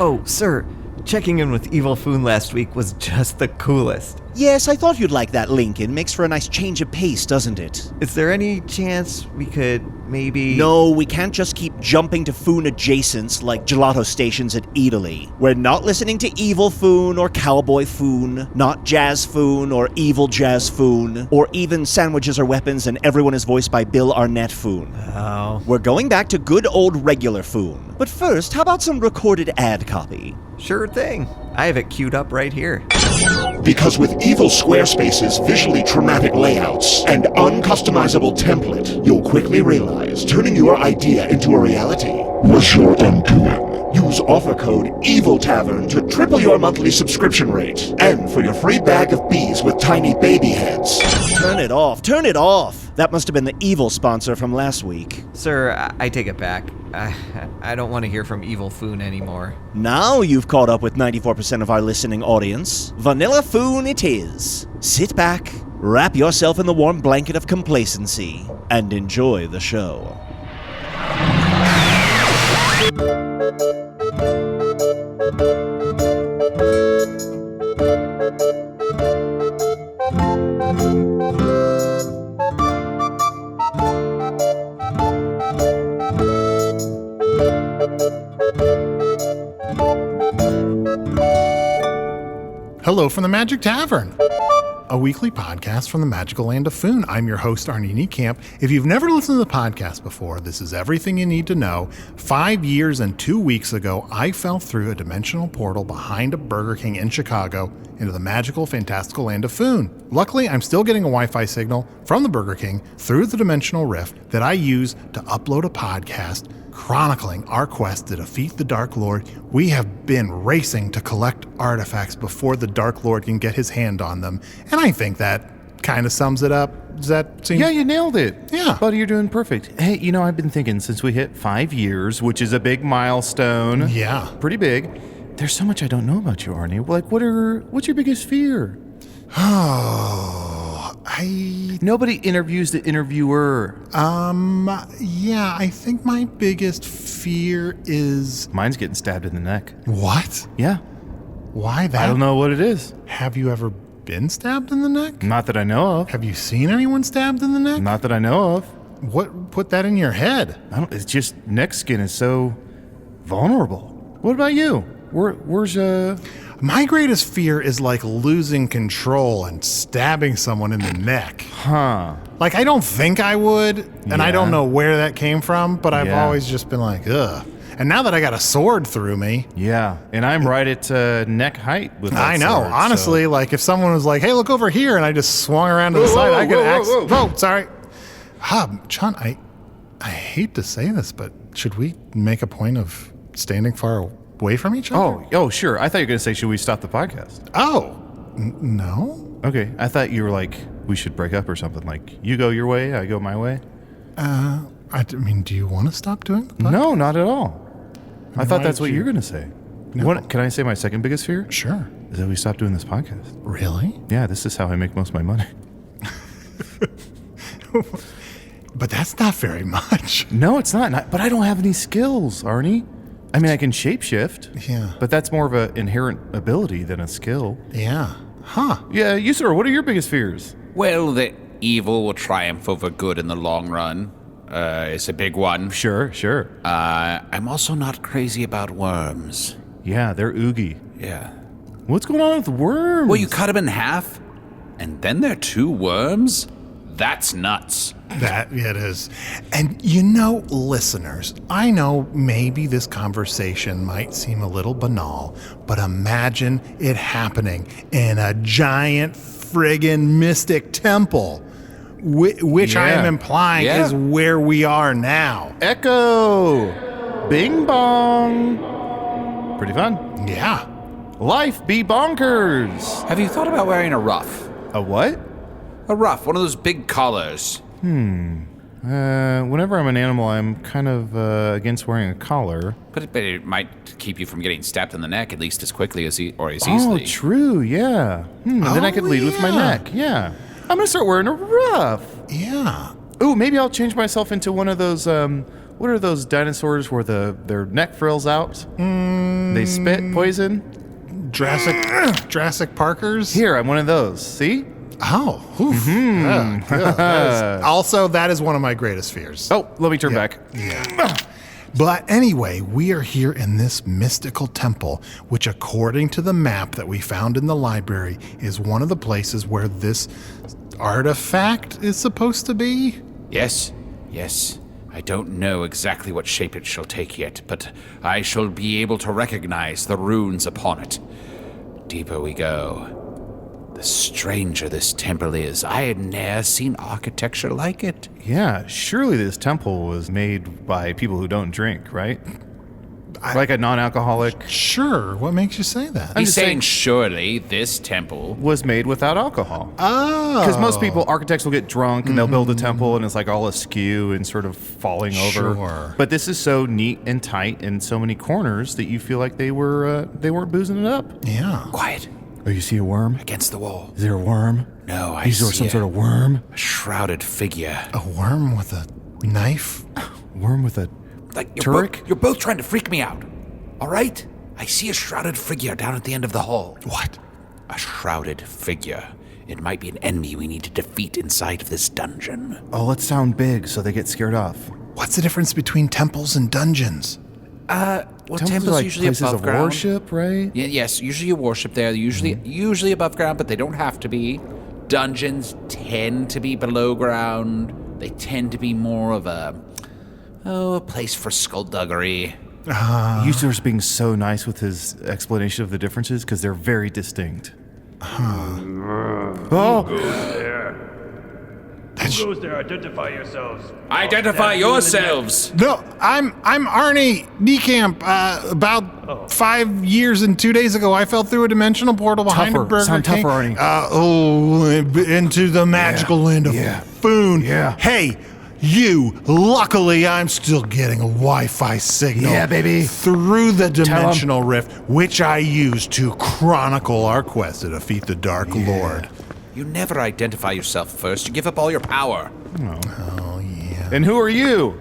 Oh, sir, checking in with Evil Foon last week was just the coolest. Yes, I thought you'd like that, Lincoln. Makes for a nice change of pace, doesn't it? Is there any chance we could maybe... No, we can't just keep jumping to Foon adjacents like gelato stations at Italy. We're not listening to Evil Foon or Cowboy Foon, not Jazz Foon or Evil Jazz Foon, or even Sandwiches Are Weapons and Everyone is Voiced by Bill Arnett Foon. Oh. We're going back to good old regular Foon. But first, how about some recorded ad copy? Sure thing. I have it queued up right here. Because with Evil Squarespace's visually traumatic layouts and uncustomizable template, you'll quickly realize turning your idea into a reality was your undoing. Use offer code EVILTavern to triple your monthly subscription rate, and for your free bag of bees with tiny baby heads. Turn it off, turn it off! That must have been the evil sponsor from last week. Sir, I take it back. I don't want to hear from Evil Foon anymore. Now you've caught up with 94% of our listening audience. Vanilla Foon it is. Sit back, wrap yourself in the warm blanket of complacency, and enjoy the show. Hello from the Magic Tavern, a weekly podcast from the magical land of Foon. I'm your host, Arnie Niekamp. If you've never listened to the podcast before, this is everything you need to know. 5 years and 2 weeks ago, I fell through a dimensional portal behind a Burger King in Chicago into the magical, fantastical land of Foon. Luckily, I'm still getting a Wi-Fi signal from the Burger King through the dimensional rift that I use to upload a podcast chronicling our quest to defeat the Dark Lord. We have been racing to collect artifacts before the Dark Lord can get his hand on them, and I think that kind of sums it up. Does that seem... Yeah, you nailed it. Yeah. Buddy, you're doing perfect. Hey, I've been thinking since we hit 5 years, which is a big milestone. Yeah. Pretty big. There's so much I don't know about you, Arnie. Like, what's your biggest fear? Nobody interviews the interviewer. Yeah, I think my biggest fear is... Mine's getting stabbed in the neck. What? Yeah. Why that? I don't know what it is. Have you ever been stabbed in the neck? Not that I know of. Have you seen anyone stabbed in the neck? Not that I know of. What put that in your head? It's just neck skin is so vulnerable. What about you? Where's My greatest fear is like losing control and stabbing someone in the neck. Huh. Like, I don't think I would, and I don't know where that came from, but I've always just been like, ugh. And now that I got a sword through me. Yeah, and I'm right at neck height with that I know. sword, honestly, so. like if someone was like, hey, look over here, and I just swung around to the side, I could Whoa, sorry. Chunt, I hate to say this, but should we make a point of standing far away from each other? Oh, sure. I thought you were going to say, should we stop the podcast? Oh, no? Okay, I thought you were like, we should break up or something. Like, you go your way, I go my way. I mean, do you want to stop doing the podcast? No, not at all. I thought that's what you were going to say. No. Can I say my second biggest fear? Sure. Is that we stop doing this podcast. Really? Yeah, this is how I make most of my money. But that's not very much. No, it's not. But I don't have any skills, Arnie. I mean, I can shapeshift. Yeah. But that's more of an inherent ability than a skill. Yeah. Huh. Yeah, Usidore, what are your biggest fears? Well, the evil will triumph over good in the long run. It's a big one. Sure. I'm also not crazy about worms. Yeah, they're oogie. Yeah. What's going on with worms? Well, you cut them in half, and then they're 2 worms? That's nuts. That it is. And listeners, I know maybe this conversation might seem a little banal, but imagine it happening in a giant friggin' mystic temple, which I am implying is where we are now. Echo! Bing bong! Pretty fun. Yeah. Life be bonkers! Have you thought about wearing a ruff? A what? A ruff, one of those big collars. Whenever I'm an animal, I'm kind of against wearing a collar. But it might keep you from getting stabbed in the neck at least as quickly as easily. Oh, true, yeah. And then I could lead with my neck, yeah. I'm gonna start wearing a ruff. Yeah. Ooh, maybe I'll change myself into one of those What are those dinosaurs where their neck frills out? They spit poison? Jurassic Parkers? Here, I'm one of those. See? Oh, oof. Yeah, good. Also, that is one of my greatest fears. Oh, let me turn back. Yeah. But anyway, we are here in this mystical temple, which according to the map that we found in the library is one of the places where this artifact is supposed to be. Yes. I don't know exactly what shape it shall take yet, but I shall be able to recognize the runes upon it. Deeper we go, the stranger this temple is. I had ne'er seen architecture like it. Yeah, surely this temple was made by people who don't drink, right? Like a non-alcoholic. Sure. What makes you say that? He's saying surely this temple Was made without alcohol. Oh. Because most people, architects will get drunk and they'll build a temple and it's like all askew and sort of falling over. Sure. But this is so neat and tight and so many corners that you feel like they weren't boozing it up. Yeah. quiet Oh, you see a worm? against the wall. Is there a worm? No, I Is there see some sort of worm? a shrouded figure. A worm with a knife? Worm with a Like turret? you're both trying to freak me out. All right? I see a shrouded figure down at the end of the hall. What? A shrouded figure. It might be an enemy we need to defeat inside of this dungeon. Oh, let's sound big so they get scared off. What's the difference between temples and dungeons? Well, temples are like usually places above of ground. worship, right? Yes, usually you worship there. They're usually above ground, but they don't have to be. Dungeons tend to be below ground. They tend to be more of a place for skullduggery. Usidore's being so nice with his explanation of the differences because they're very distinct. Oh! Who goes there? Identify yourselves. Identify yourselves! No, I'm Arnie Niekamp. About 5 years and 2 days ago, I fell through a dimensional portal behind a Tougher. Burger Sound King. tougher, Arnie. Into the magical land of Foon. Yeah. Hey, you. Luckily, I'm still getting a Wi-Fi signal. Yeah, baby. Through the dimensional rift, which I use to chronicle our quest to defeat the Dark Lord. You never identify yourself first. You give up all your power. Oh yeah. And who are you?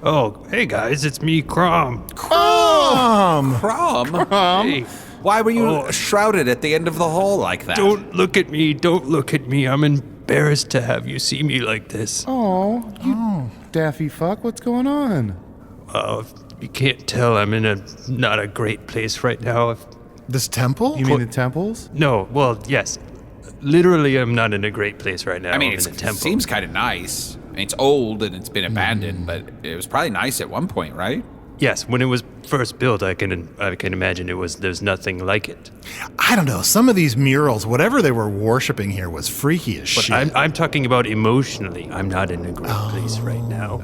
Oh, hey guys, it's me, Krom. Krom? Hey, Why were you shrouded at the end of the hall like that? don't look at me. Don't look at me. I'm embarrassed to have you see me like this. Oh, you daffy fuck. What's going on? You can't tell. I'm in not a great place right now. This temple? You mean the temples? No, well, yes. Literally, I'm not in a great place right now. I mean, I'm in a it temple. seems kind of nice. I mean, it's old and it's been abandoned, but it was probably nice at one point, right? Yes, when it was first built, I can imagine there's nothing like it. I don't know. Some of these murals, whatever they were worshiping here, was freaky as But shit. I'm talking about emotionally. I'm not in a great place right now.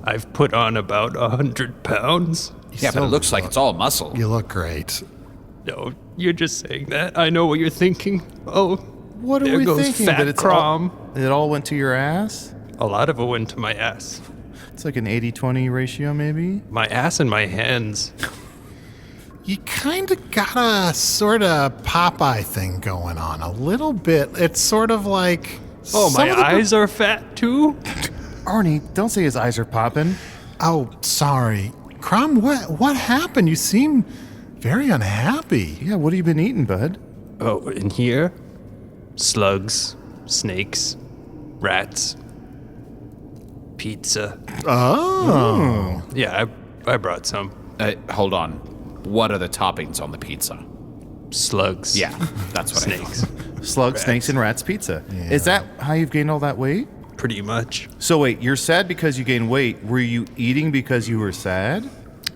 I've put on about 100 pounds. Yeah, but it looks like it's all muscle. You look great. No, you're just saying that. I know what you're thinking. Oh, What are there we goes thinking? Fat That it's Krom. it all went to your ass? A lot of it went to my ass. It's like an 80-20 ratio, maybe? My ass and my hands. You kind of got a sort of Popeye thing going on. A little bit. It's sort of like... Oh, some my of the- eyes are fat too? Arnie, don't say his eyes are popping. Oh, sorry. Krom, what happened? You seem very unhappy. Yeah, what have you been eating, bud? Oh, in here? Slugs, snakes, rats, pizza. Oh. Yeah, I brought some. Hold on. What are the toppings on the pizza? Slugs. Yeah, that's what Snakes. Slugs, snakes, and rats pizza. Is that how you've gained all that weight? Pretty much. So wait, you're sad because you gained weight. Were you eating because you were sad?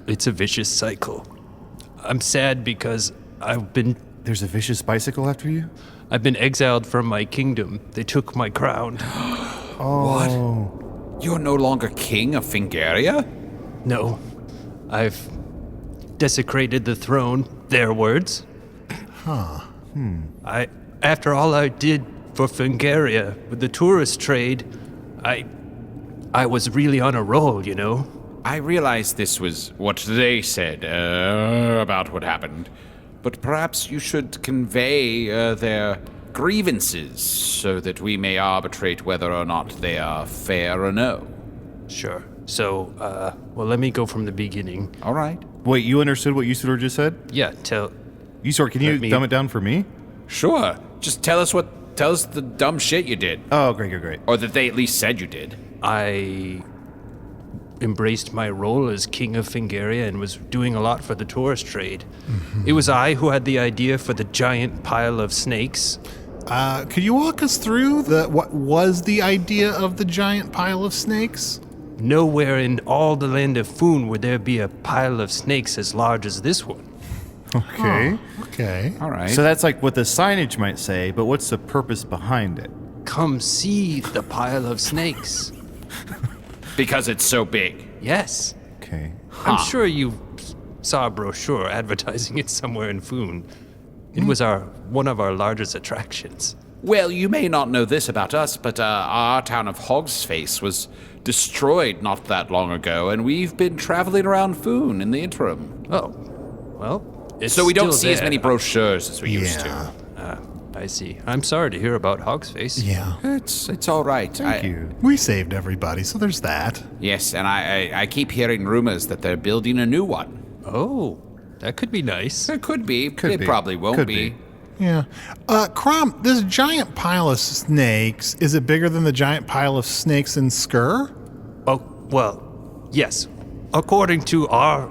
It's a vicious cycle. I'm sad because There's a vicious bicycle after you? I've been exiled from my kingdom. They took my crown. I... You're no longer king of Fingaria? No, I've desecrated the throne. Their words. After all I did for Fingaria with the tourist trade, I was really on a roll, you know? I realize this was what they said about what happened, but perhaps you should convey their grievances so that we may arbitrate whether or not they are fair or no. Sure. So, well, let me go from the beginning. All right. Wait, you understood what Usidore just said? Yeah, Usidore, can you dumb it down for me? Sure. Just tell us the dumb shit you did. Oh, great. Or that they at least said you did. I embraced my role as king of Fingaria and was doing a lot for the tourist trade. It was I who had the idea for the giant pile of snakes. Could you walk us through what was the idea of the giant pile of snakes? Nowhere in all the land of Foon would there be a pile of snakes as large as this one. Okay. Okay. All right. So that's like what the signage might say, but what's the purpose behind it? Come see the pile of snakes. Because it's so big. Yes. Okay. I'm sure you saw a brochure advertising it somewhere in Foon. It was one of our largest attractions. Well, you may not know this about us, but our town of Hogsface was destroyed not that long ago, and we've been traveling around Foon in the interim. Oh, well, it's So we don't still see as there. many brochures as we used Yeah. to. I see. I'm sorry to hear about Hogsface. Yeah. It's all right. Thank you. We saved everybody, so there's that. Yes, and I keep hearing rumors that they're building a new one. Oh, that could be nice. It could be. Could it be. probably won't Could be. be. Yeah. Krom, this giant pile of snakes, is it bigger than the giant pile of snakes in Skur? Oh, well, yes. According to our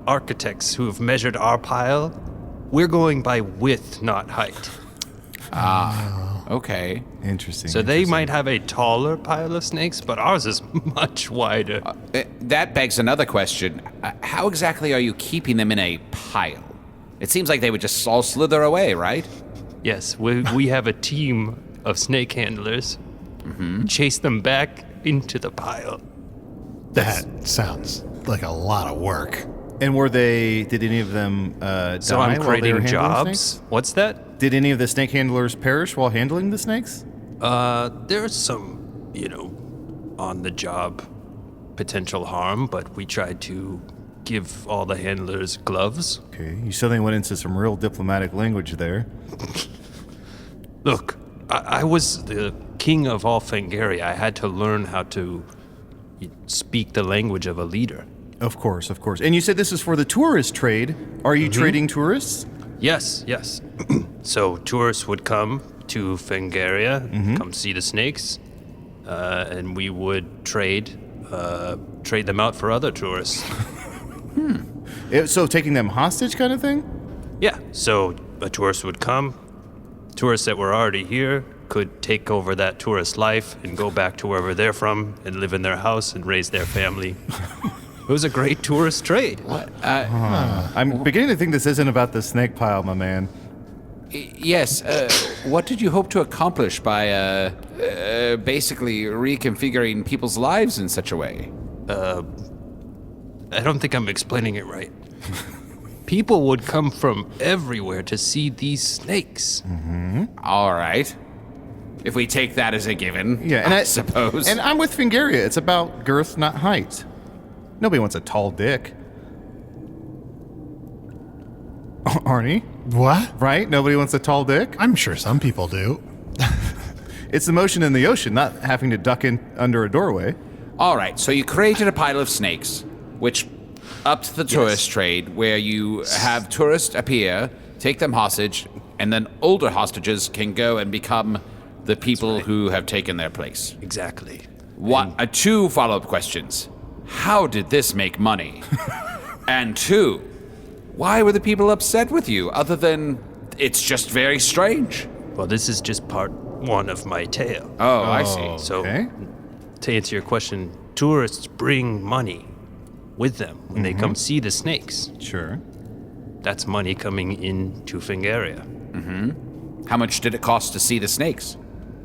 architects who have measured our pile, we're going by width, not height. Okay. Interesting. So they might have a taller pile of snakes, but ours is much wider. That begs another question. How exactly are you keeping them in a pile? It seems like they would just all slither away, right? Yes, we have a team of snake handlers. Chase them back into the pile. That sounds like a lot of work. And did any of them die So while I'm they were creating handling jobs. snakes? What's that? Did any of the snake handlers perish while handling the snakes? There's some, on the job potential harm, but we tried to give all the handlers gloves. Okay, you suddenly went into some real diplomatic language there. Look, I was the king of all Fingaria. I had to learn how to speak the language of a leader. Of course. And you said this is for the tourist trade. Are you trading tourists? Yes. So tourists would come to Fingaria, come see the snakes, and we would trade them out for other tourists. So taking them hostage kind of thing? Yeah, so a tourist would come. Tourists that were already here could take over that tourist life and go back to wherever they're from and live in their house and raise their family. It was a great tourist trade. I'm beginning to think this isn't about the snake pile, my man. Yes. What did you hope to accomplish by basically reconfiguring people's lives in such a way? I don't think I'm explaining it right. People would come from everywhere to see these snakes. All right. If we take that as a given, Yeah, and I suppose. And I'm with Fingaria. It's about girth, not height. Nobody wants a tall dick. Arnie, What? right? Nobody wants a tall dick? I'm sure some people do. It's the motion in the ocean, not having to duck in under a doorway. All right, so you created a pile of snakes, which upped the tourist trade, where you have tourists appear, take them hostage, and then older hostages can go and become the people who have taken their place. Exactly. What? Two follow-up questions. How did this make money? And two, why were the people upset with you, other than it's just very strange? Well, this is just part one of my tale. Oh, I see. So, Okay. to answer your question, tourists bring money with them when they come see the snakes. Sure. That's money coming into Fingaria. How much did it cost to see the snakes?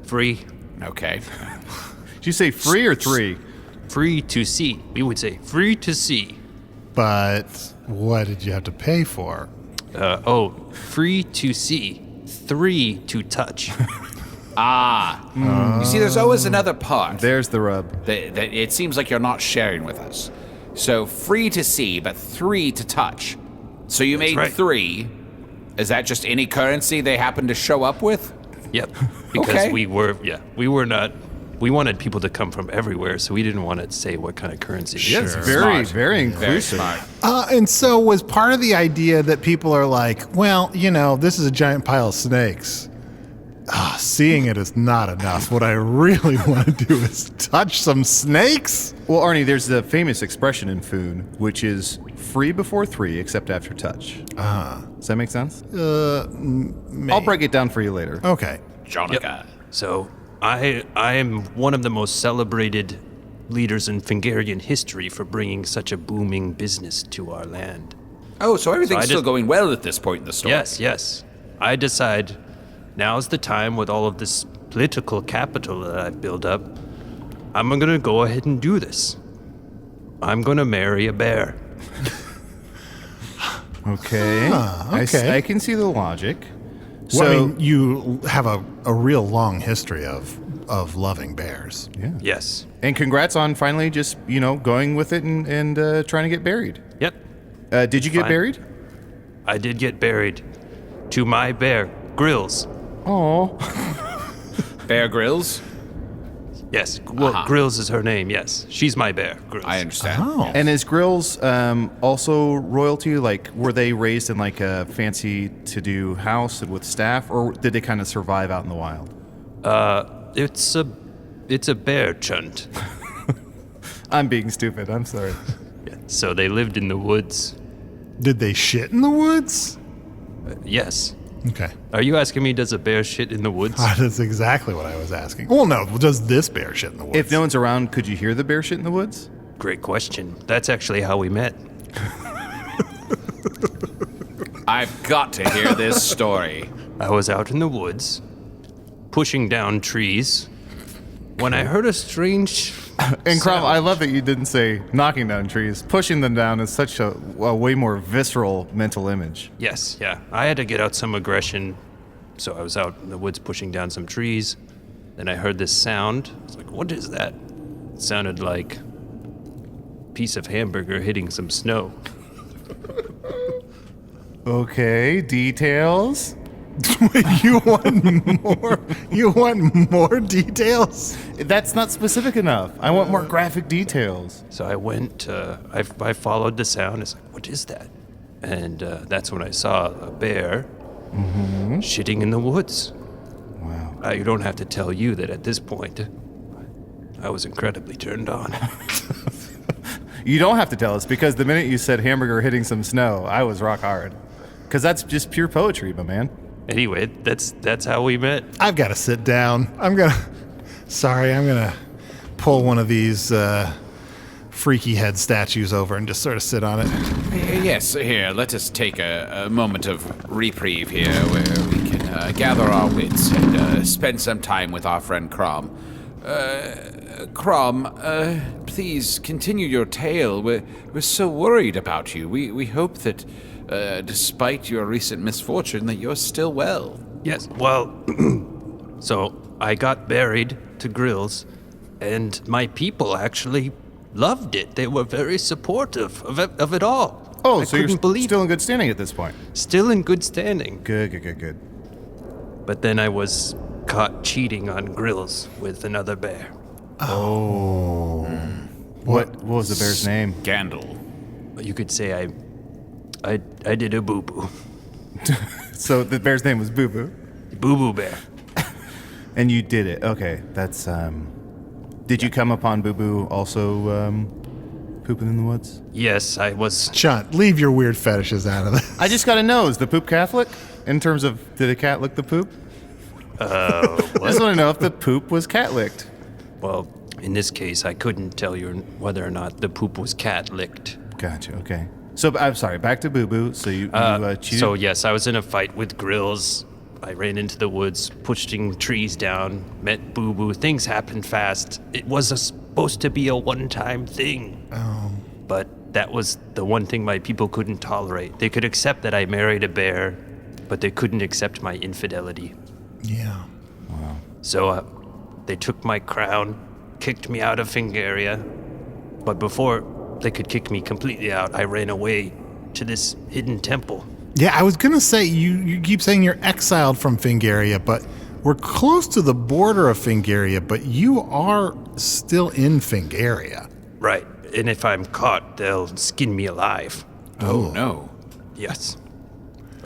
Free. Okay. Did you say free or three? Free to see. We would say free to see. But what did you have to pay for? Free to see. 3 to touch. You see, there's always another part. There's the rub. That it seems like you're not sharing with us. So free to see, but 3 to touch. So you made right. 3. Is that just any currency they happen to show up with? Yep. Because Okay. we were not we wanted people to come from everywhere, so we didn't want to say what kind of currency. Yes, Sure. very, Smart. very Very inclusive. smart. And so was part of the idea that people are like, well, this is a giant pile of snakes. Seeing it is not enough. What I really want to do is touch some snakes. Well, Arnie, there's the famous expression in food, which is free before 3, except after touch. Does that make sense? I'll break it down for you later. Okay. Jonica. So I am one of the most celebrated leaders in Fingarian history for bringing such a booming business to our land. Oh, so everything's So I still just- going well at this point in the story. Yes. I decide now's the time with all of this political capital that I've built up. I'm going to go ahead and do this. I'm going to marry a bear. Okay. Okay. I can see the logic. Well, So, I mean, you have a real long history of loving bears. yeah. Yes. And congrats on finally just, going with it and trying to get buried. Yep. Did you get Fine. buried? I did get buried to my bear, Grills. Oh. Bear Grylls? Yes. Well, Grills is her name, yes. She's my bear, Grills. I understand. Oh. And is Grills also royalty? Like, were they raised in like a fancy to-do house with staff, or did they kind of survive out in the wild? It's a bear, Chunt. I'm being stupid. I'm sorry. So they lived in the woods. Did they shit in the woods? Yes. Okay. Are you asking me, does a bear shit in the woods? That's exactly what I was asking. Well, no. Does this bear shit in the woods? If no one's around, could you hear the bear shit in the woods? Great question. That's actually how we met. I've got to hear this story. I was out in the woods, pushing down trees, when I heard a strange And Krom, sound. I love that you didn't say knocking down trees. Pushing them down is such a way more visceral mental image. Yes, yeah. I had to get out some aggression, so I was out in the woods pushing down some trees. Then I heard this sound. I was like, what is that? It sounded like a piece of hamburger hitting some snow. Okay, details? You want more? You want more details? That's not specific enough. I want more graphic details. So I went, I followed the sound. It's like, what is that? And that's when I saw a bear shitting in the woods. Wow. I don't have to tell you that at this point, I was incredibly turned on. You don't have to tell us, because the minute you said hamburger hitting some snow, I was rock hard. Because that's just pure poetry, my man. Anyway, that's how we met. I've got to sit down. I'm gonna pull one of these freaky head statues over and just sort of sit on it. Yes, here, let us take a moment of reprieve here where we can gather our wits and spend some time with our friend Krom. Krom, please continue your tale. We're so worried about you. We hope that, despite your recent misfortune, that you're still well. Yes, well, so I got buried to Grills, and my people actually loved it. They were very supportive of it all. Oh, I so you're couldn't believe still in good standing at this point. Still in good standing. Good. But then I was caught cheating on Grills with another bear. What was the bear's name? Gandal. You could say I did a boo-boo. So the bear's name was Boo Boo. Boo-boo bear. And you did it. Okay, that's Did you come upon Boo Boo also pooping in the woods? Yes, I was. Chunt, leave your weird fetishes out of this. I just gotta know, is the poop Catholic? In terms of, did a cat lick the poop? I just want to know if the poop was cat licked. Well, in this case, I couldn't tell you whether or not the poop was cat licked. Gotcha. Okay. So I'm sorry. Back to Boo Boo. So you cheated. So yes, I was in a fight with Grills. I ran into the woods, pushing trees down, met Boo Boo. Things happened fast. It was supposed to be a one-time thing. Oh. But that was the one thing my people couldn't tolerate. They could accept that I married a bear, but they couldn't accept my infidelity. Yeah. So they took my crown, kicked me out of Fingaria, but before they could kick me completely out, I ran away to this hidden temple. Yeah, I was gonna say you keep saying you're exiled from Fingaria, but we're close to the border of Fingaria, but you are still in Fingaria. Right. And if I'm caught, they'll skin me alive. Oh, no. Yes.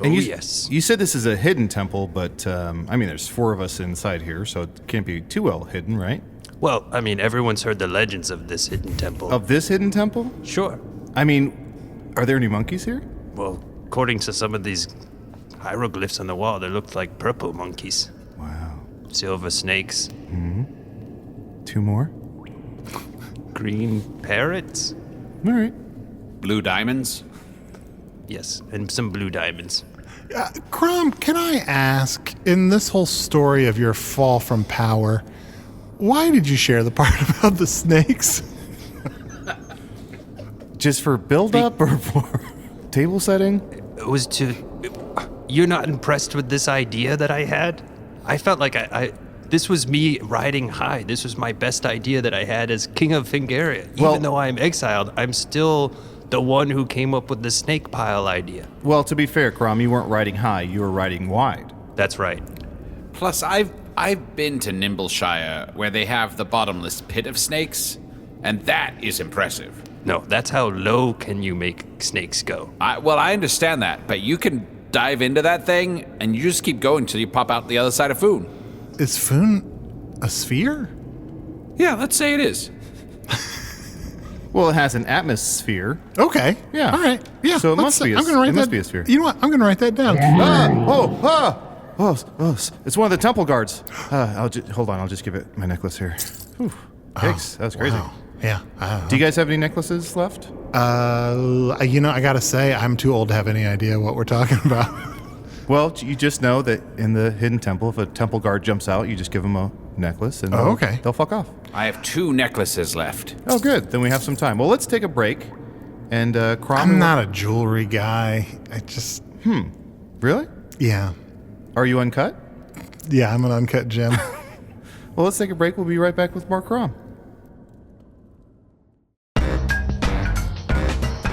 And yes. You said this is a hidden temple, but, there's 4 of us inside here, so it can't be too well hidden, right? Well, everyone's heard the legends of this hidden temple. Of this hidden temple? Sure. Are there any monkeys here? Well, according to some of these hieroglyphs on the wall, they look like purple monkeys. Wow. Silver snakes. 2 more? Green parrots? All right. Blue diamonds? Yes, and some blue diamonds. Krom, can I ask, in this whole story of your fall from power, why did you share the part about the snakes? Just for build-up or for table setting? It was to... You're not impressed with this idea that I had? I felt like this was me riding high. This was my best idea that I had as King of Fingaria. Even though I'm exiled, I'm still the one who came up with the snake pile idea. Well, to be fair, Krom, you weren't riding high, you were riding wide. That's right. Plus, I've been to Nimbleshire, where they have the bottomless pit of snakes, and that is impressive. No, that's how low can you make snakes go. I understand that, but you can dive into that thing, and you just keep going till you pop out the other side of Foon. Is Foon a sphere? Yeah, let's say it is. Well, it has an atmosphere. Okay. Yeah. All right. Yeah. So it must be a sphere. You know what? I'm going to write that down. It's one of the temple guards. Hold on, I'll just give it my necklace here. Whew. Yikes, that was crazy. Wow. Yeah. Do you guys have any necklaces left? I got to say, I'm too old to have any idea what we're talking about. Well, you just know that in the hidden temple, if a temple guard jumps out, you just give them a necklace and they'll fuck off. I have 2 necklaces left. Oh, good. Then we have some time. Well, let's take a break. And Krom... I'm not a jewelry guy. I just... Really? Yeah. Are you uncut? Yeah, I'm an uncut gem. Well, let's take a break. We'll be right back with more Krom.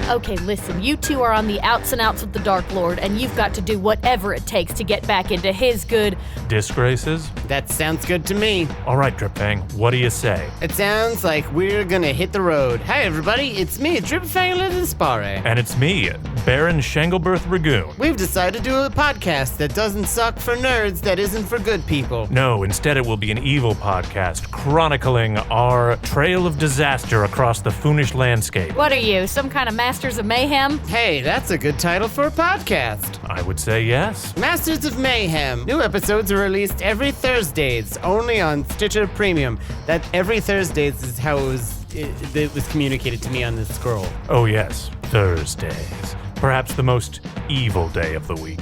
Okay, listen, you two are on the outs and outs with the Dark Lord, and you've got to do whatever it takes to get back into his good... Disgraces? That sounds good to me. All right, Dripfang, what do you say? It sounds like we're gonna hit the road. Hi, everybody, it's me, Dripfang Spare. And it's me, Baron Shanglebirth Ragoon. We've decided to do a podcast that doesn't suck for nerds, that isn't for good people. No, instead it will be an evil podcast chronicling our trail of disaster across the Foonish landscape. What are you, some kind of Masters of Mayhem? Hey, that's a good title for a podcast. I would say yes. Masters of Mayhem. New episodes are released every Thursdays, only on Stitcher Premium. That every Thursdays is how it was communicated to me on this scroll. Oh yes, Thursdays. Perhaps the most evil day of the week.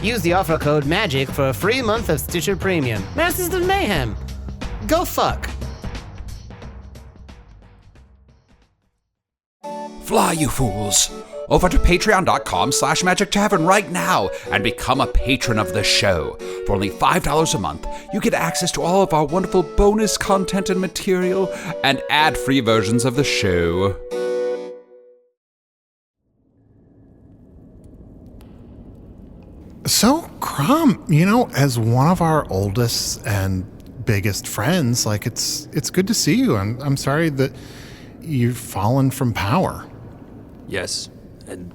Use the offer code MAGIC for a free month of Stitcher Premium. Masters of Mayhem. Go fuck. Fly, you fools! Over to patreon.com/Magic Tavern right now and become a patron of the show. For only $5 a month, you get access to all of our wonderful bonus content and material and ad-free versions of the show. So, Krom, as one of our oldest and biggest friends, it's good to see you. I'm sorry that you've fallen from power. Yes, and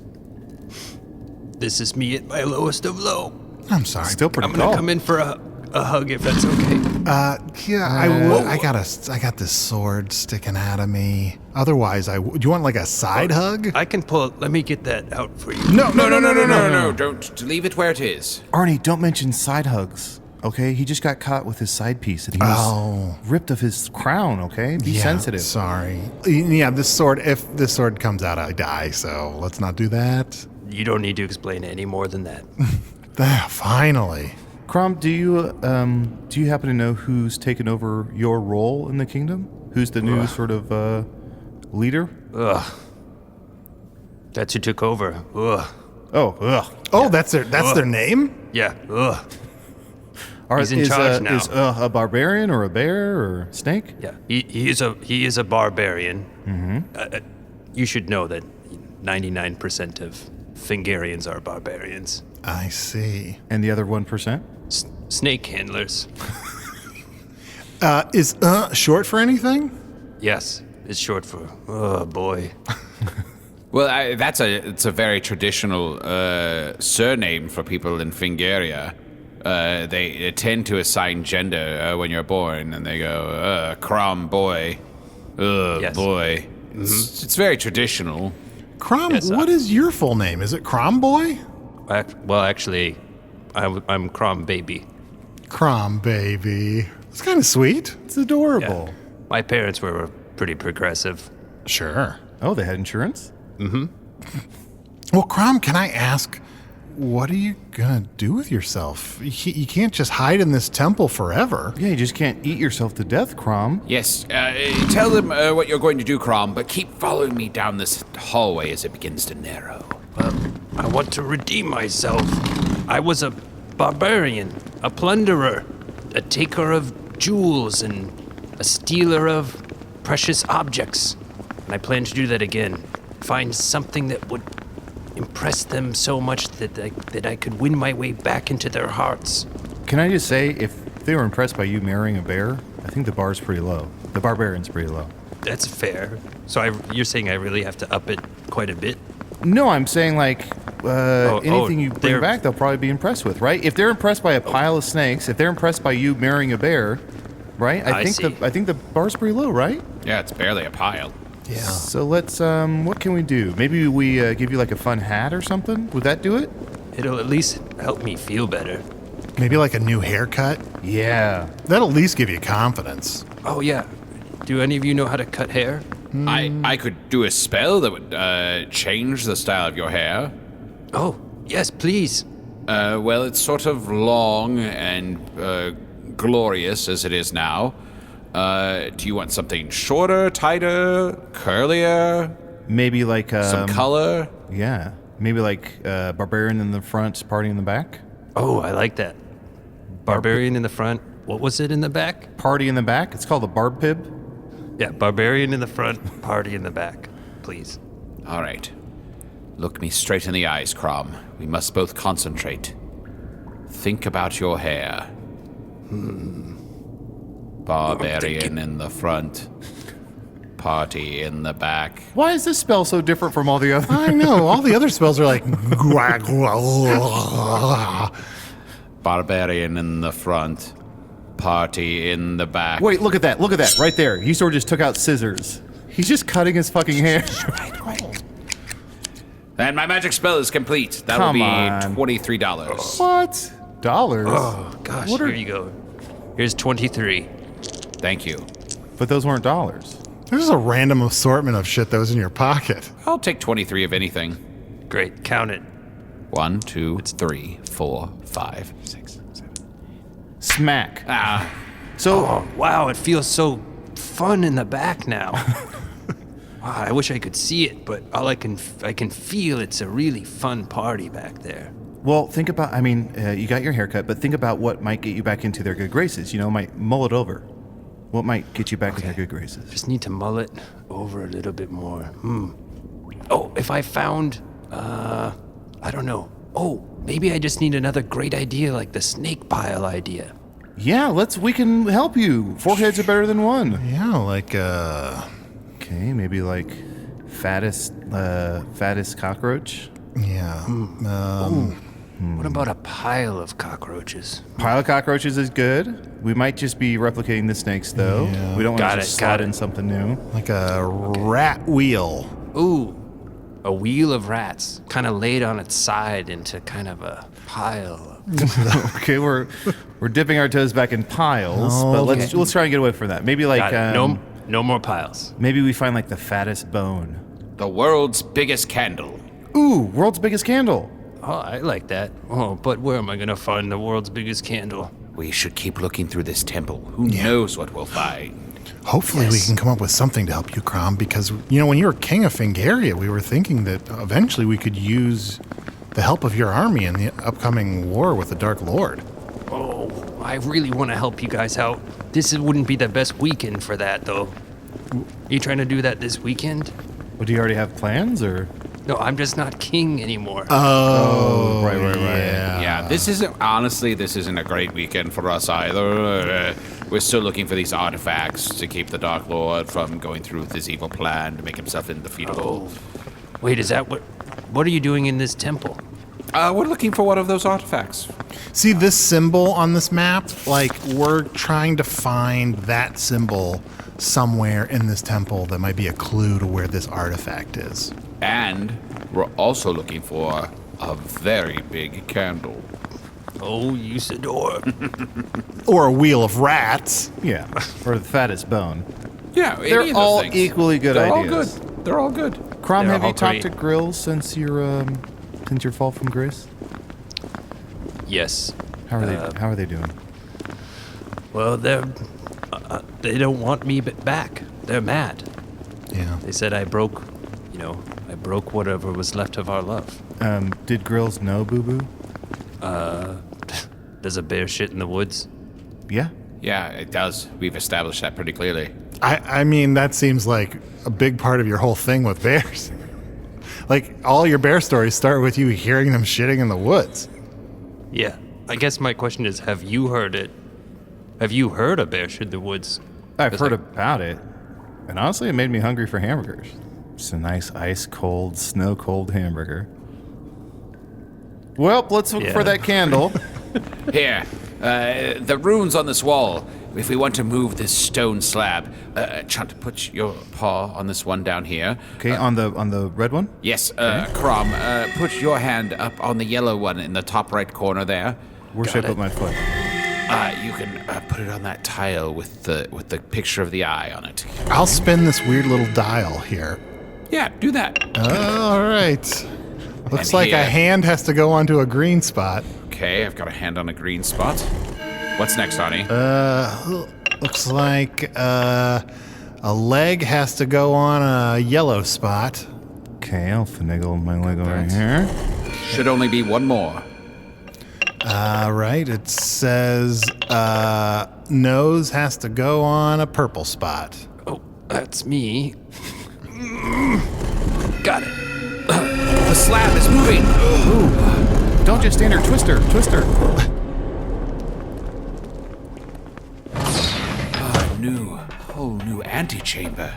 this is me at my lowest of low. I'm sorry. Still pretty I'm gonna come in for a hug if that's okay. Yeah, I would. I got this sword sticking out of me. Otherwise, do you want a side hug? I can pull it. Let me get that out for you. No. Don't leave it where it is. Arnie, don't mention side hugs, okay? He just got caught with his side piece and he was ripped of his crown, okay? Be sensitive. Sorry. Yeah, if this sword comes out, I die, so let's not do that. You don't need to explain any more than that. Finally. Krom, do you happen to know who's taken over your role in the kingdom? Who's the new sort of leader? Ugh. That's who took over. Ugh. Oh, that's their name? Yeah. Ugh. He's in is charge now. Is a barbarian or a bear or a snake? Yeah. He is a barbarian. Mm-hmm. You should know that 99% of Fingarians are barbarians. I see. And the other 1%? snake handlers. Is short for anything? Yes, it's short for, oh boy. Well, it's a very traditional surname for people in Fingaria. They tend to assign gender when you're born, and they go, Krom, boy. Yes. Boy. It's very traditional. Krom, Yes, what is your full name? Is it Krom Boy? Well, actually, I'm Krom Baby. Krom Baby. It's kind of sweet. It's adorable. Yeah. My parents were pretty progressive. Sure. Oh, they had insurance? Well, Krom, can I ask, what are you gonna do with yourself? You can't just hide in this temple forever. Yeah, you just can't eat yourself to death, Krom. Yes, tell them what you're going to do, Krom, but keep following me down this hallway as it begins to narrow. I want to redeem myself. I was a barbarian, a plunderer, a taker of jewels, and a stealer of precious objects. And I plan to do that again. Find something that would impress them so much that I could win my way back into their hearts. Can I just say, if they were impressed by you marrying a bear, I think the bar's pretty low. The barbarian's pretty low. That's fair. So you're saying I really have to up it quite a bit? No, I'm saying anything you bring back, they'll probably be impressed with, right? If they're impressed by a pile of snakes, if they're impressed by you marrying a bear, right? I think the bar's pretty low, right? Yeah, it's barely a pile. Yeah. So let's, what can we do? Maybe we give you like a fun hat or something? Would that do it? It'll at least help me feel better. Maybe like a new haircut? Yeah. That'll at least give you confidence. Oh, yeah. Do any of you know how to cut hair? I could do a spell that would change the style of your hair. Oh, yes, please. Well, it's sort of long and glorious as it is now. Do you want something shorter, tighter, curlier? Maybe like some color? Yeah. Maybe like barbarian in the front, party in the back? Oh, I like that. Barbarian in the front. What was it in the back? Party in the back. It's called a barb pib. Yeah, barbarian in the front, party in the back. Please. All right. Look me straight in the eyes, Krom. We must both concentrate. Think about your hair. Barbarian in the front. Party in the back. Why is this spell so different from all the others? I know. All the other spells are like... Barbarian in the front. Party in the back. Wait, look at that. Look at that. Right there. Usidore just took out scissors. He's just cutting his fucking hair. And my magic spell is complete. That will be $23. What? Dollars? Oh, gosh, here you go. Here's 23. Thank you. But those weren't dollars. There's a random assortment of shit that was in your pocket. I'll take 23 of anything. Great, count it. 1, 2, 3, 4, 5, 6, 7. Smack. So, oh, wow, it feels so fun in the back now. Wow, I wish I could see it, but all I can feel it's a really fun party back there. Well, think about, you got your haircut, but think about what might get you back into their good graces. Might mull it over. What might get you back in their good graces? Just need to mull it over a little bit more. Oh, if I found, I don't know. Oh, maybe I just need another great idea like the snake pile idea. Yeah, we can help you. 4 heads are better than one. Yeah, like, Okay, maybe like fattest cockroach. Yeah. What about a pile of cockroaches? Pile of cockroaches is good. We might just be replicating the snakes, though. Yeah. We don't want to just slot in something new. Like a rat wheel. Ooh, a wheel of rats, kind of laid on its side into kind of a pile. Okay, we're dipping our toes back in piles, but let's try and get away from that. Maybe like no more piles. Maybe we find like the fattest bone. The world's biggest candle. Ooh, world's biggest candle. Oh, I like that. Oh, but where am I gonna find the world's biggest candle? We should keep looking through this temple. Who knows what we'll find? Hopefully we can come up with something to help you, Krom, because, when you were king of Fingaria, we were thinking that eventually we could use the help of your army in the upcoming war with the Dark Lord. Oh, I really want to help you guys out. This wouldn't be the best weekend for that, though. You trying to do that this weekend? Well, do you already have plans, or? No, I'm just not king anymore. Oh, right. Yeah, this isn't a great weekend for us either. We're still looking for these artifacts to keep the Dark Lord from going through with his evil plan to make himself indefeatable. Wait, is that what are you doing in this temple? We're looking for one of those artifacts. See this symbol on this map? Like, we're trying to find that symbol somewhere in this temple that might be a clue to where this artifact is. And we're also looking for a very big candle. Oh, Usidore. Or a wheel of rats. Yeah, or the fattest bone. Yeah, They're all equally good ideas. They're all good. Krom, They're have you all talked great. to Grills since your fall from grace? Yes. How are they doing? Well, they don't want me back. They're mad. Yeah. They said I broke whatever was left of our love. Did Grills know Boo Boo? Does a bear shit in the woods? Yeah. Yeah, it does. We've established that pretty clearly. I mean, that seems like a big part of your whole thing with bears. Like, all your bear stories start with you hearing them shitting in the woods. Yeah. I guess my question is, have you heard it? Have you heard a bear shit in the woods? I've heard about it, and honestly, it made me hungry for hamburgers. Just a nice ice-cold, snow-cold hamburger. Well, let's look for that candle. Here, the runes on this wall. If we want to move this stone slab, Chunt, put your paw on this one down here. Okay, on the red one? Yes, Krom, put your hand up on the yellow one in the top right corner there. Where should I put my foot? You can put it on that tile with the picture of the eye on it. I'll spin this weird little dial here. Yeah, do that. All right. Looks And like here. a hand has to go onto a green spot. Okay, I've got a hand on a green spot. What's next, Arnie? Looks like a leg has to go on a yellow spot. Okay, I'll finagle my leg over here. Should only be one more. Right. It says nose has to go on a purple spot. Oh, that's me. Got it. The slab is moving. Ooh. Don't just stand there. Twister. Whole new antechamber.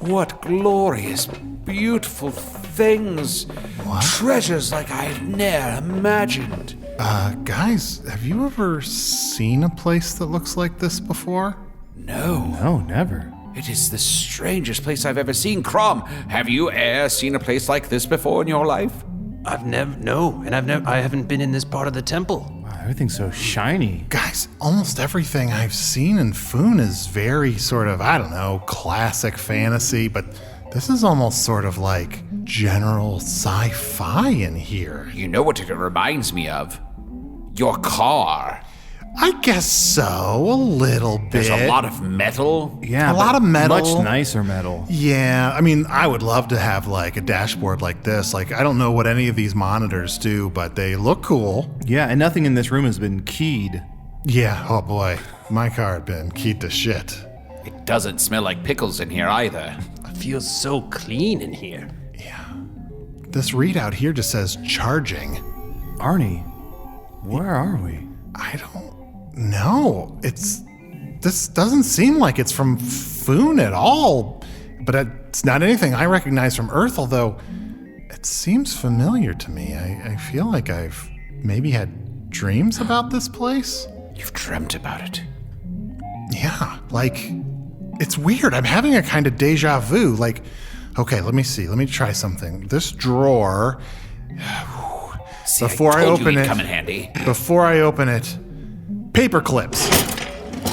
What glorious, beautiful things. What? Treasures like I've ne'er imagined. Guys, have you ever seen a place that looks like this before? No, never. it is the strangest place I've ever seen. Krom, have you seen a place like this before in your life? I haven't been in this part of the temple. Wow, everything's so shiny. Guys, almost everything I've seen in Foon is very sort of, I don't know, classic fantasy, but this is almost sort of like general sci-fi in here. You know what it reminds me of? Your car. I guess so, a little bit. There's a lot of metal. Yeah, A lot of metal. Much nicer metal. Yeah, I mean, I would love to have like a dashboard like this. Like, I don't know what any of these monitors do, but they look cool. Yeah, and nothing in this room has been keyed. Yeah, oh boy, my car had been keyed to shit. It doesn't smell like pickles in here either. It feels so clean in here. This readout here just says charging. Arnie, where are we? I don't know. This doesn't seem like it's from Foon at all, but it's not anything I recognize from Earth, although it seems familiar to me. I feel like I've maybe had dreams about this place. You've dreamt about it. Yeah, like, it's weird. I'm having a kind of deja vu. Like, okay, let me see. Let me try something. This drawer. See, Before I told you open he'd it, come in handy. Before I open it, paper clips.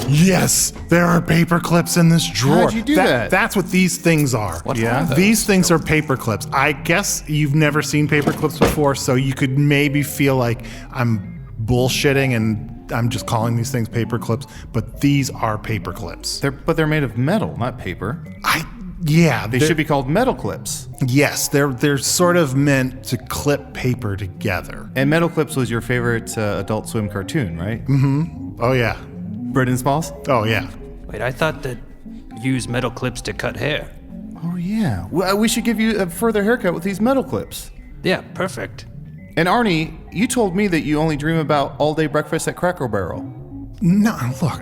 Yes, there are paper clips in this drawer. How'd you do that? That's what these things are. What are those? These things are paper clips. I guess you've never seen paper clips before, so you could maybe feel like I'm bullshitting and I'm just calling these things paper clips, but these are paper clips. But they're made of metal, not paper. They should be called metal clips. Yes, they're sort of meant to clip paper together. And Metal Clips was your favorite Adult Swim cartoon, right? Oh yeah. Bird and Smalls? Oh yeah. Wait, I thought that you use metal clips to cut hair. Oh, yeah. Well, we should give you a further haircut with these metal clips. Yeah, perfect. And Arnie, you told me that you only dream about all-day breakfast at Cracker Barrel. No, look,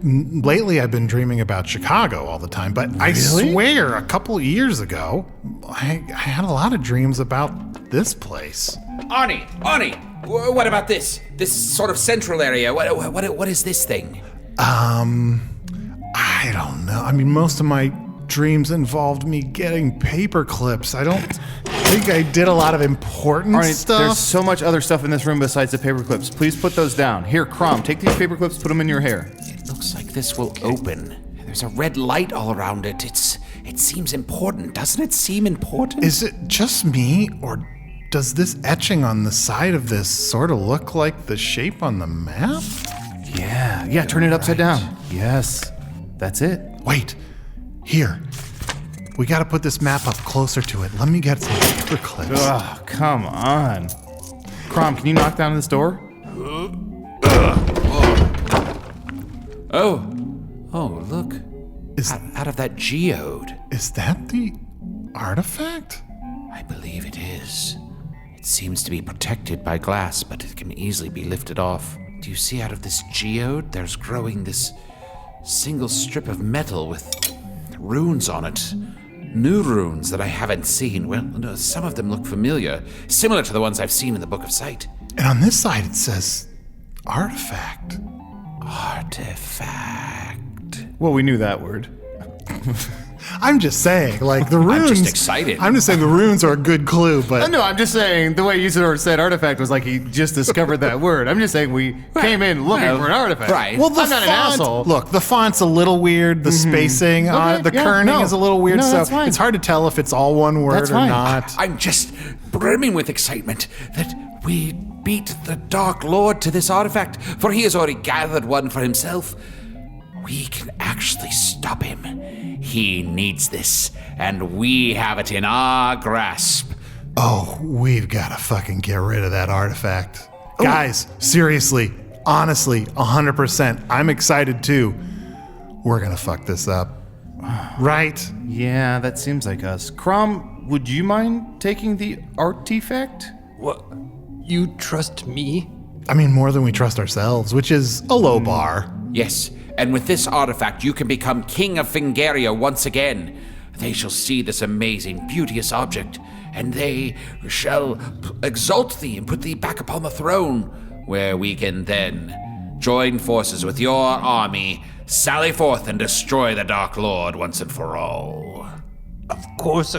lately I've been dreaming about Chicago all the time, but I swear a couple of years ago, I had a lot of dreams about this place. Arnie, what about this? This sort of central area. What is this thing? I don't know. I mean, most of my dreams involved me getting paper clips. I don't think I did a lot of important Arnie, stuff. There's so much other stuff in this room besides the paper clips. Please put those down. Here, Krom, take these paper clips, put them in your hair. It looks like this will open. There's a red light all around it. It seems important. Doesn't it seem important? Is it just me, or does this etching on the side of this sort of look like the shape on the map? Yeah, turn it upside down. Yes, that's it. Wait, here. We gotta put this map up closer to it. Let me get some paper clips. Oh, come on. Krom, can you knock down this door? Oh, look. Out of that geode. Is that the artifact? I believe it is. It seems to be protected by glass, but it can easily be lifted off. Do you see out of this geode, there's growing this single strip of metal with runes on it. New runes that I haven't seen. Well, no, some of them look familiar, similar to the ones I've seen in the Book of Sight. And on this side it says artifact. Artifact. Well, we knew that word. I'm just saying, like, the runes... I'm just excited. I'm just saying the runes are a good clue, but... No, I'm just saying the way Usidore said artifact was like he just discovered that word. I'm just saying we came in looking for an artifact. Right. Well, I'm not an asshole. Look, the font's a little weird. The spacing on it, the kerning is a little weird, so it's hard to tell if it's all one word or not. I'm just brimming with excitement that we beat the Dark Lord to this artifact, for he has already gathered one for himself. We can actually stop him. He needs this, and we have it in our grasp. Oh, we've got to fucking get rid of that artifact. Guys, seriously, honestly, 100%, I'm excited too. We're gonna fuck this up. Right? Yeah, that seems like us. Krom, would you mind taking the artifact? What? You trust me? I mean, more than we trust ourselves, which is a low bar. Yes, and with this artifact, you can become King of Fingaria once again. They shall see this amazing, beauteous object, and they shall exalt thee and put thee back upon the throne, where we can then join forces with your army, sally forth and destroy the Dark Lord once and for all. Of course,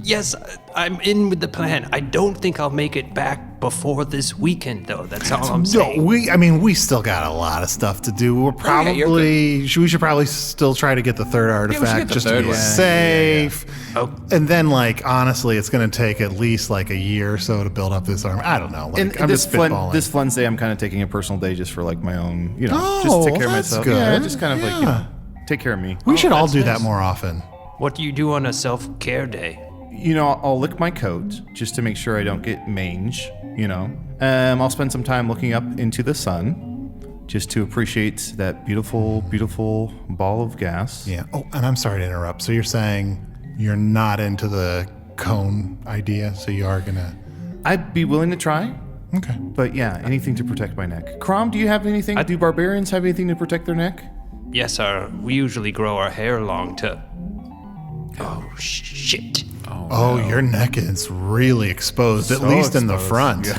yes, I'm in with the plan. I don't think I'll make it back before this weekend, though. That's all I'm saying. We still got a lot of stuff to do. We're probably, we should probably still try to get the third artifact just to be safe. Yeah. Oh. And then, like, honestly, it's going to take at least like a year or so to build up this army. I don't know. Like, I'm just spitballing. This Flens day, I'm kind of taking a personal day just for like my own, just take care of myself. Good. Yeah, just kind of take care of me. We should all do that more often. What do you do on a self-care day? I'll lick my coat just to make sure I don't get mange, I'll spend some time looking up into the sun just to appreciate that beautiful, beautiful ball of gas. Yeah. Oh, and I'm sorry to interrupt. So you're saying you're not into the cone idea, so you are going to... I'd be willing to try. Okay. But yeah, anything to protect my neck. Krom, do you have anything? Do barbarians have anything to protect their neck? Yes, we usually grow our hair long to... Oh, shit. Oh, your neck is really exposed, at least in the front. Yeah.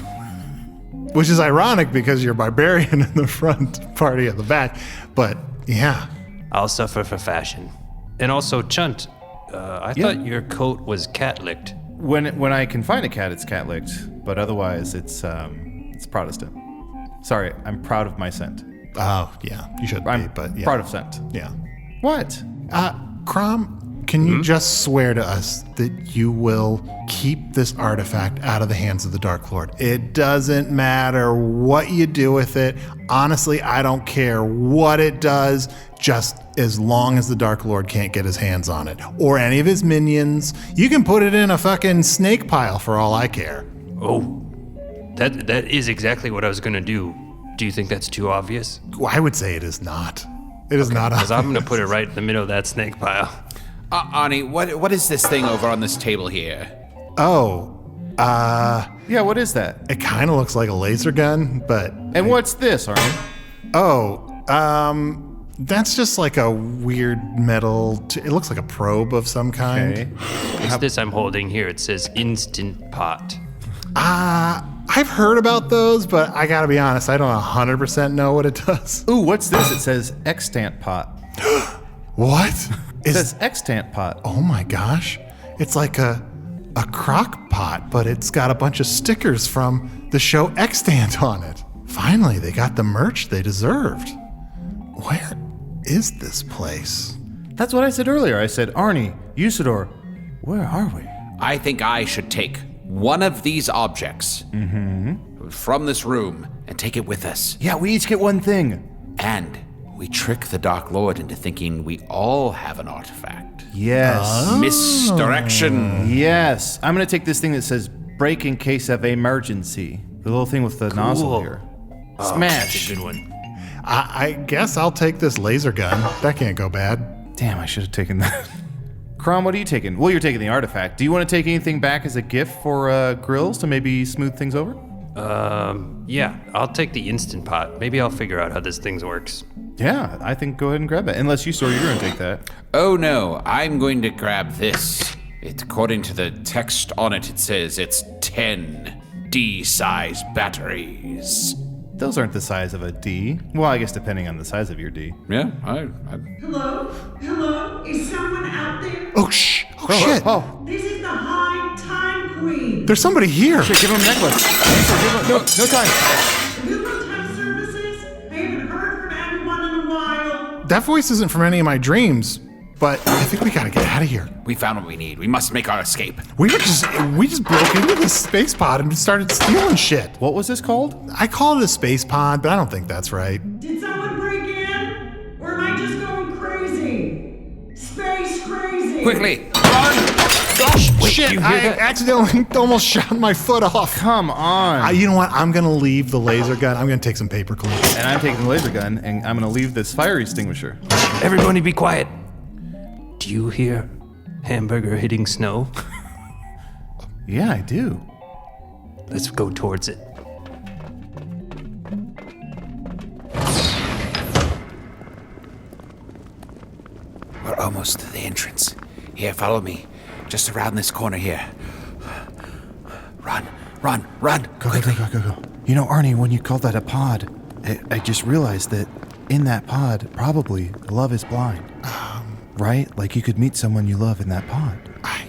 Which is ironic because you're barbarian in the front, party at the back. But, yeah. I'll suffer for fashion. And also, Chunt, I thought your coat was cat-licked. When I can find a cat, it's cat-licked. But otherwise, it's Protestant. Sorry, I'm proud of my scent. Oh, yeah. You should be, but yeah. Proud of scent. Yeah. What? Krom, can you just swear to us that you will keep this artifact out of the hands of the Dark Lord? It doesn't matter what you do with it. Honestly, I don't care what it does, just as long as the Dark Lord can't get his hands on it. Or any of his minions. You can put it in a fucking snake pile for all I care. Oh, that is exactly what I was going to do. Do you think that's too obvious? I would say it is not. It is not obvious. Because I'm going to put it right in the middle of that snake pile. Arnie, what is this thing over on this table here? Yeah, what is that? It kind of looks like a laser gun, but... And what's this, Arnie? That's just like a weird metal... it looks like a probe of some kind. Okay. What's this I'm holding here? It says Instant Pot. I've heard about those, but I gotta be honest, I don't 100% know what it does. Ooh, what's this? It says extant pot. What? It says extant pot. Oh my gosh. It's like a crock pot, but it's got a bunch of stickers from the show Extant on it. Finally, they got the merch they deserved. Where is this place? That's what I said earlier. I said, Arnie, Usidore, where are we? I think I should take one of these objects from this room and take it with us. Yeah, we each get one thing. And we trick the Dark Lord into thinking we all have an artifact. Yes. Misdirection. Yes. I'm going to take this thing that says break in case of emergency. The little thing with the nozzle here. Smash. That's a good one. I guess I'll take this laser gun. That can't go bad. Damn, I should have taken that. Krom, what are you taking? Well, you're taking the artifact. Do you want to take anything back as a gift for Grills to maybe smooth things over? Yeah, I'll take the Instant Pot. Maybe I'll figure out how this thing works. Yeah, I think go ahead and grab it. Unless you're going to take that. Oh no, I'm going to grab this. According to the text on it, it says it's 10 D-size batteries. Those aren't the size of a D. Well, I guess depending on the size of your D. Yeah, Hello? Hello? Is someone out there? Oh, shh. Oh, shit. Oh, This is the High Time Queen. There's somebody here. shit, give him a necklace. No time. Google Time Services? I haven't heard from anyone in a while. That voice isn't from any of my dreams, but I think we gotta get out of here. we found what we need. We must make our escape. We just broke into this space pod and started stealing shit. What was this called? I call it a space pod, but I don't think that's right. Did someone break in? Or am I just going crazy? Space crazy. Quickly, run! Gosh, shit! I accidentally almost shot my foot off. Come on. You know what? I'm gonna leave the laser gun. I'm gonna take some paper clips. And I'm taking the laser gun, and I'm going to leave this fire extinguisher. Everybody be quiet. Do you hear hamburger hitting snow? Yeah, I do. Let's go towards it. We're almost to the entrance. Here, follow me. Just around this corner here. Run. Go. You know, Arnie, when you called that a pod, I just realized that in that pod, probably, love is blind. Right? Like you could meet someone you love in that pod.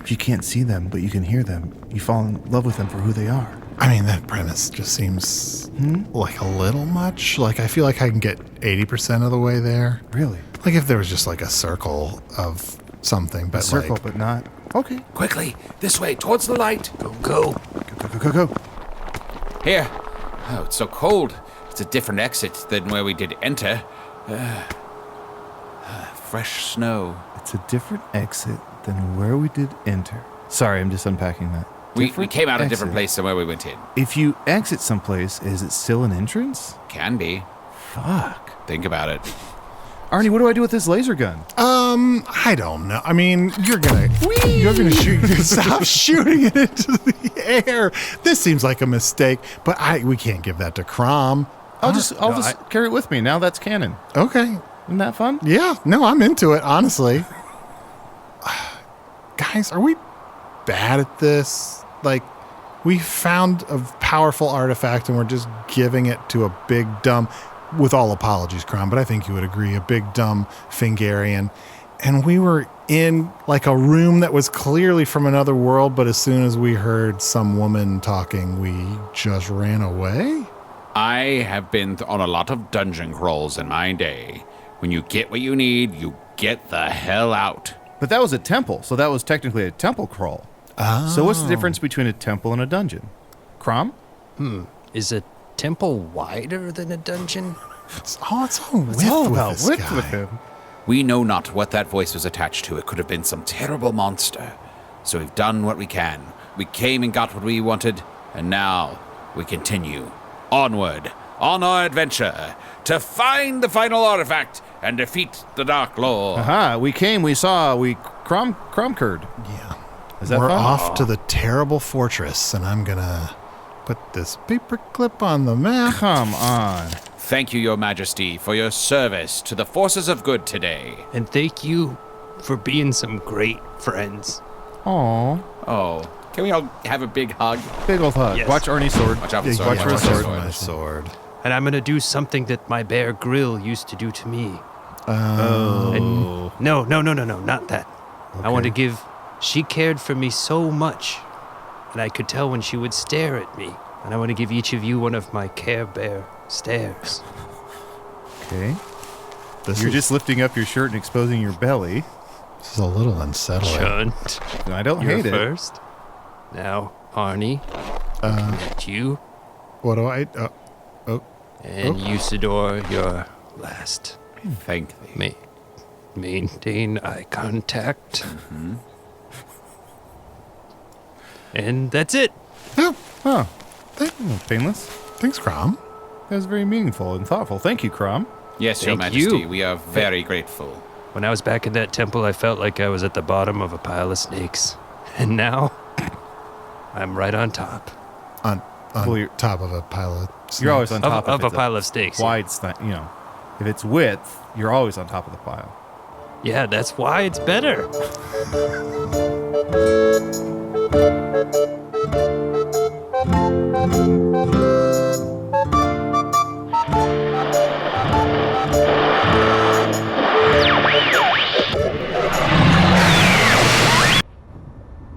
You can't see them, but you can hear them. You fall in love with them for who they are. I mean, that premise just seems like a little much. Like, I feel like I can get 80% of the way there. Really? Like, if there was just like a circle of something, but A circle, like, but not. Okay. Quickly, this way, towards the light. Go. Go. Here. Oh, it's so cold. It's a different exit than where we did enter. Fresh snow. It's a different exit than where we did enter. Sorry, I'm just unpacking that. We Different came out a exit. different place than where we went in. If you exit someplace, is it still an entrance? Can be. Fuck. Think about it. Arnie, what do I do with this laser gun? I don't know. I mean, you're gonna shoot. Stop shooting it into the air. This seems like a mistake, but we can't give that to Krom. I'll just carry it with me. Now that's canon. Okay. Isn't that fun? Yeah. No, I'm into it. Honestly. Guys, are we bad at this? Like, we found a powerful artifact and we're just giving it to a big dumb, with all apologies, Krom, but I think you would agree, a big dumb Fingarian. And we were in like a room that was clearly from another world, but as soon as we heard some woman talking, we just ran away? I have been on a lot of dungeon crawls in my day. When you get what you need, you get the hell out. But that was a temple, so that was technically a temple crawl. Oh. So what's the difference between a temple and a dungeon? Krom? Is a temple wider than a dungeon? It's all width It's all with about this width guy. with him. We know not what that voice was attached to. It could have been some terrible monster. So we've done what we can. We came and got what we wanted, and now we continue onward on our adventure to find the final artifact and defeat the Dark Lord. Aha, we came, we saw, we Krom curd. Yeah. Is that We're fun? off to the terrible fortress, and I'm gonna put this paperclip on the map. Come on. Thank you, Your Majesty, for your service to the forces of good today. And thank you for being some great friends. Aw. Oh, can we all have a big hug? Big old hug. Yes. Watch Arnie's sword. Watch out for the sword. Watch for his Watch out sword. for My sword. And I'm gonna do something that my Bear Grill used to do to me. Oh. And no, not that. I want to give. She cared for me so much, and I could tell when she would stare at me. And I want to give each of you one of my Care Bear stares. Okay. You're just lifting up your shirt and exposing your belly. This is a little unsettling. Chunt, I don't you're hate it. first. Now, Arnie, and you, What do I... and Usidore, you're last. Thank thee. Maintain eye contact. And that's it. Oh, Huh. Painless. thanks, Krom. That was very meaningful and thoughtful. Thank you, Krom. Yes, Your Thank Majesty, you. we are very grateful. When I was back in that temple, I felt like I was at the bottom of a pile of snakes. And now, I'm right on top. On Well, you're- top of a pile of snakes. You're always on top Of a it's pile of snakes. Wide, if it's width, you're always on top of the pile. Yeah, that's why it's better.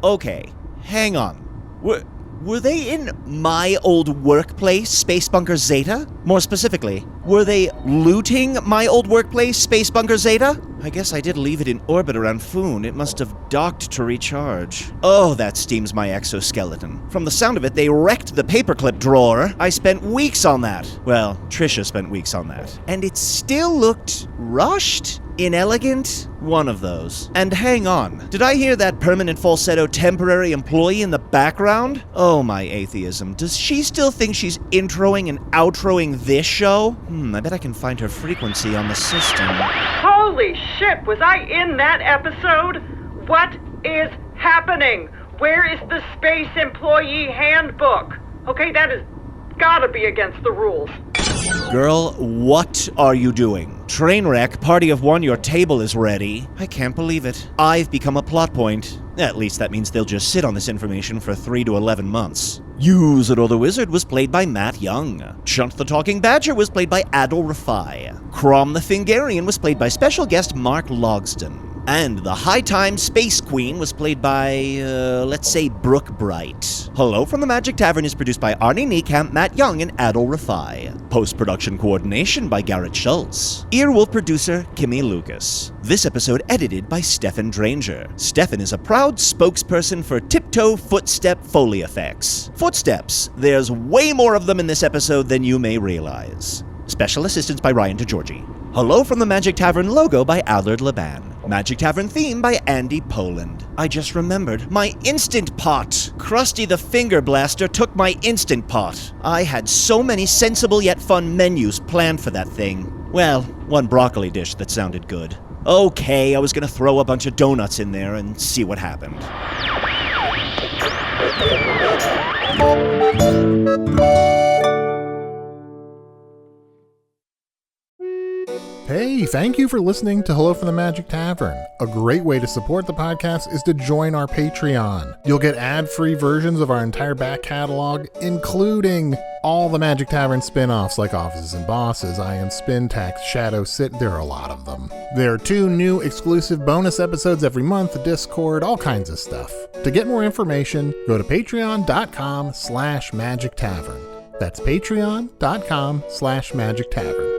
Okay, hang on. Were they in my old workplace, Space Bunker Zeta? More specifically, were they looting my old workplace, Space Bunker Zeta? I guess I did leave it in orbit around Foon. It must have docked to recharge. Oh, that steams my exoskeleton. From the sound of it, they wrecked the paperclip drawer. I spent weeks on that. Well, Trisha spent weeks on that. And it still looked rushed? Inelegant? One of those. And hang on, did I hear that permanent falsetto temporary employee in the background? Oh, my atheism. Does she still think she's introing and outroing this show? I bet I can find her frequency on the system. Holy shit, was I in that episode? What is happening? Where is the Space Employee Handbook? Okay, that has gotta be against the rules. Girl, what are you doing? Trainwreck, party of one, your table is ready. I can't believe it. I've become a plot point. At least that means they'll just sit on this information for 3 to 11 months. Usidore the Wizard was played by Matt Young. Chunt the Talking Badger was played by Adal Rifai. Krom the Fingarian was played by special guest Mark Logsdon. And the High Time Space Queen was played by, let's say, Brooke Breit. Hello from the Magic Tavern is produced by Arnie Niekamp, Matt Young, and Adal Rifai. Post-production coordination by Garrett Schultz. Earwolf producer Kimmie Lucas. This episode edited by Sniffen Dranger. Sniffen is a proud spokesperson for Tiptoe Footstep Foley Effects. Footsteps. There's way more of them in this episode than you may realize. Special assistance by DiGiorgi. Hello from the Magic Tavern logo by Allard Laban. Magic Tavern theme by Andy Poland. I just remembered my Instant Pot. Krusty the Finger Blaster took my Instant Pot. I had so many sensible yet fun menus planned for that thing. Well, one broccoli dish that sounded good. Okay, I was gonna throw a bunch of donuts in there and see what happened. Hey, thank you for listening to Hello from the Magic Tavern. A great way to support the podcast is to join our Patreon. You'll get ad-free versions of our entire back catalog, including all the Magic Tavern spin-offs like Offices and Bosses, Ion Spin, Tax, Shadow Sit. There are a lot of them. There are 2 new exclusive bonus episodes every month, Discord, all kinds of stuff. To get more information, go to patreon.com/Magic Tavern. That's patreon.com/Magic Tavern.